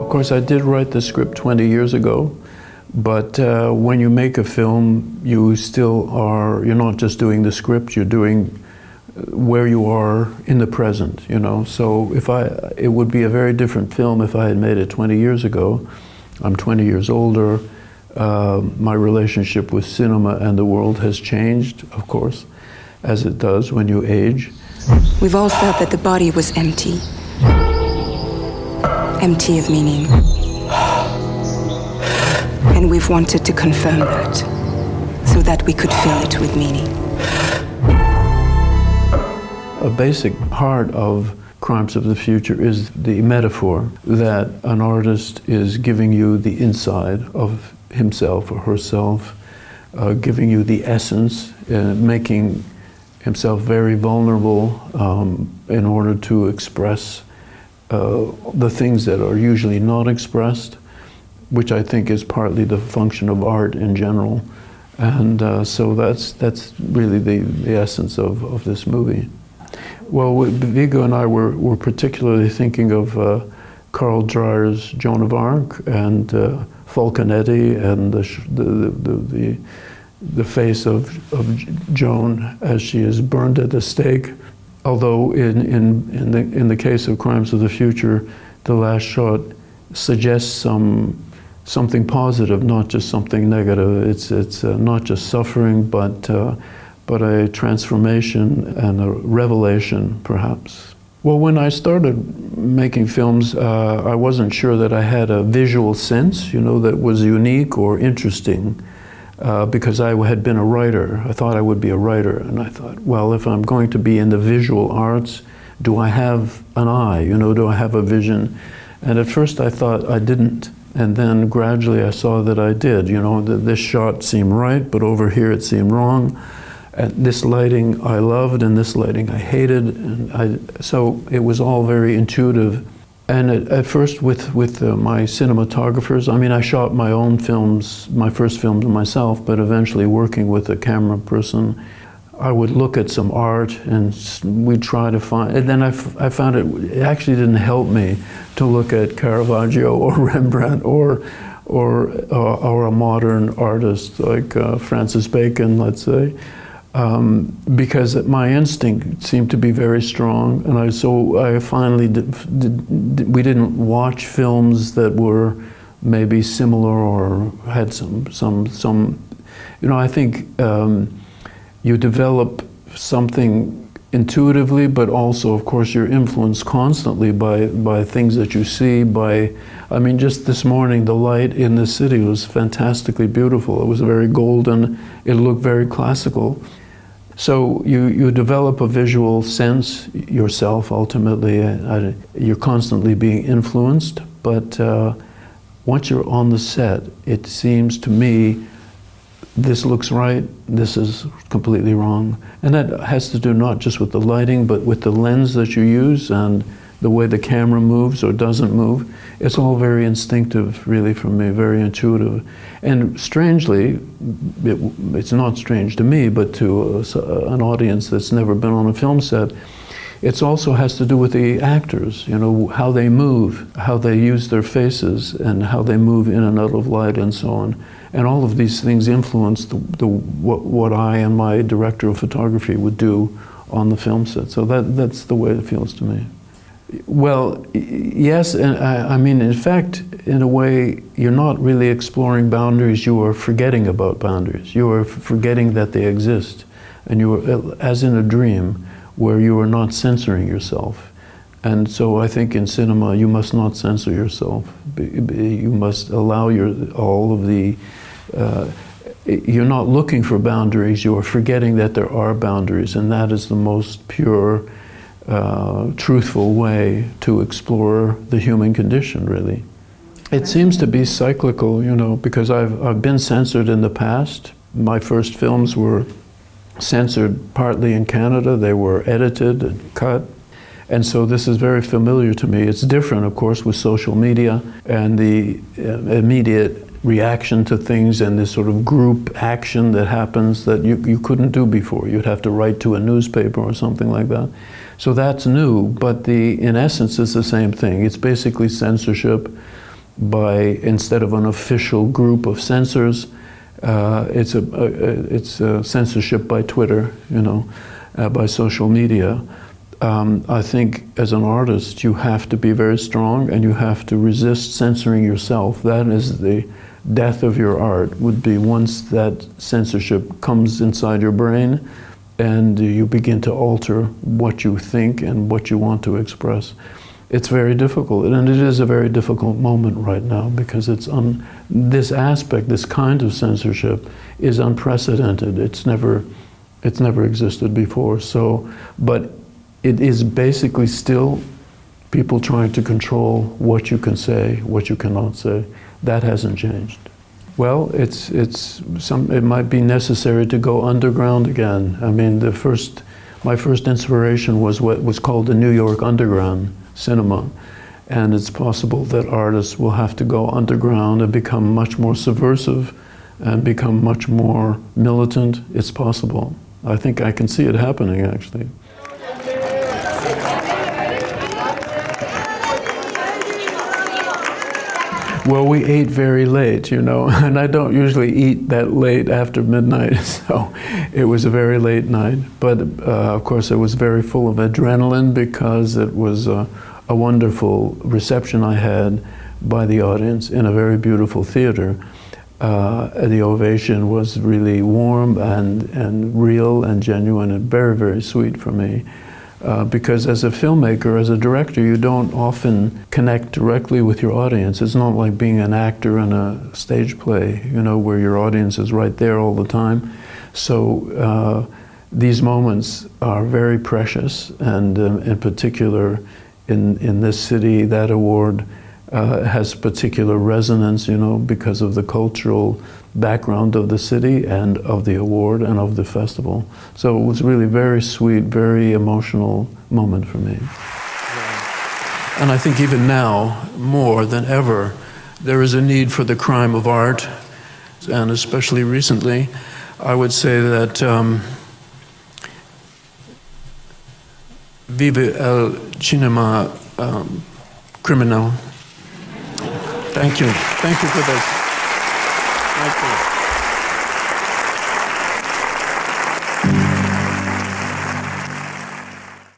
Of course, I did write the script 20 years ago, but when you make a film, you still are, you're not just doing the script, you're doing where you are in the present, you know. So it would be a very different film if I had made it 20 years ago. I'm 20 years older. My relationship with cinema and the world has changed, of course, as it does when you age. We've all felt that the body was empty. Empty of meaning. And we've wanted to confirm that, so that we could fill it with meaning. A basic part of Crimes of the Future is the metaphor that an artist is giving you the inside of himself or herself, giving you the essence, making himself very vulnerable in order to express the things that are usually not expressed, which I think is partly the function of art in general. And so that's really the essence of this movie. Well, Viggo and I were particularly thinking of Carl Dreyer's Joan of Arc and Falconetti and the face of Joan as she is burned at the stake. Although in the case of Crimes of the Future, the last shot suggests something positive, not just something negative. It's not just suffering, but a transformation and a revelation, perhaps. Well, when I started making films, I wasn't sure that I had a visual sense, you know, that was unique or interesting, because I had been a writer. I thought I would be a writer, and I thought, well, if I'm going to be in the visual arts, do I have an eye, you know, do I have a vision? And at first I thought I didn't, and then gradually I saw that I did, you know, that this shot seemed right, but over here it seemed wrong. And this lighting I loved, and this lighting I hated, and so it was all very intuitive. And at first with my cinematographers, I mean, I shot my own films, my first films myself, but eventually working with a camera person, I would look at some art and we'd try to find, and then I found it actually didn't help me to look at Caravaggio or Rembrandt or a modern artist like Francis Bacon, let's say. Because my instinct seemed to be very strong, and I finally we didn't watch films that were maybe similar or had some you know, I think you develop something intuitively, but also, of course, you're influenced constantly by things that you see. I mean, just this morning, the light in the city was fantastically beautiful. It was very golden. It looked very classical. So you develop a visual sense yourself, ultimately. You're constantly being influenced, but once you're on the set, it seems to me, this looks right, this is completely wrong. And that has to do not just with the lighting, but with the lens that you use and the way the camera moves or doesn't move. It's all very instinctive, really, for me, very intuitive. And strangely, it's not strange to me, but to an audience that's never been on a film set, it also has to do with the actors, you know, how they move, how they use their faces, and how they move in and out of light and so on. And all of these things influence what I and my director of photography would do on the film set. So that's the way it feels to me. Well, yes, and I mean, in fact, in a way, you're not really exploring boundaries, you are forgetting about boundaries. You are forgetting that they exist. And you are, as in a dream, where you are not censoring yourself. And so I think in cinema, you must not censor yourself. You must allow all of the, you're not looking for boundaries, you are forgetting that there are boundaries, and that is the most pure, truthful way to explore the human condition, really. It seems to be cyclical, you know, because I've been censored in the past. My first films were censored partly in Canada. They were edited and cut. And so this is very familiar to me. It's different, of course, with social media and the immediate reaction to things and this sort of group action that happens that you couldn't do before. You'd have to write to a newspaper or something like that. So that's new, but in essence, it's the same thing. It's basically censorship. instead of an official group of censors, it's a censorship by Twitter, by social media. I think as an artist, you have to be very strong and you have to resist censoring yourself. That is the death of your art, would be once that censorship comes inside your brain and you begin to alter what you think and what you want to express. It's very difficult, and it is a very difficult moment right now because this aspect, this kind of censorship is unprecedented. It's never existed before. So, but it is basically still people trying to control what you can say, what you cannot say. That hasn't changed. Well, it might be necessary to go underground again. I mean, my first inspiration was what was called the New York Underground cinema. And it's possible that artists will have to go underground and become much more subversive and become much more militant. It's possible. I think I can see it happening, actually. Well, we ate very late, and I don't usually eat that late after midnight, so it was a very late night. But of course, it was very full of adrenaline because it was a wonderful reception I had by the audience in a very beautiful theater. The ovation was really warm and real and genuine and very, very sweet for me. Because as a filmmaker, as a director, you don't often connect directly with your audience. It's not like being an actor in a stage play, where your audience is right there all the time. So these moments are very precious, and in particular, in this city, that award has particular resonance, because of the cultural background of the city and of the award and of the festival. So it was really very sweet, very emotional moment for me. And I think even now, more than ever, there is a need for the crime of art, and especially recently, I would say that vive el cinema criminal. Thank you. Thank you for this. Thank you.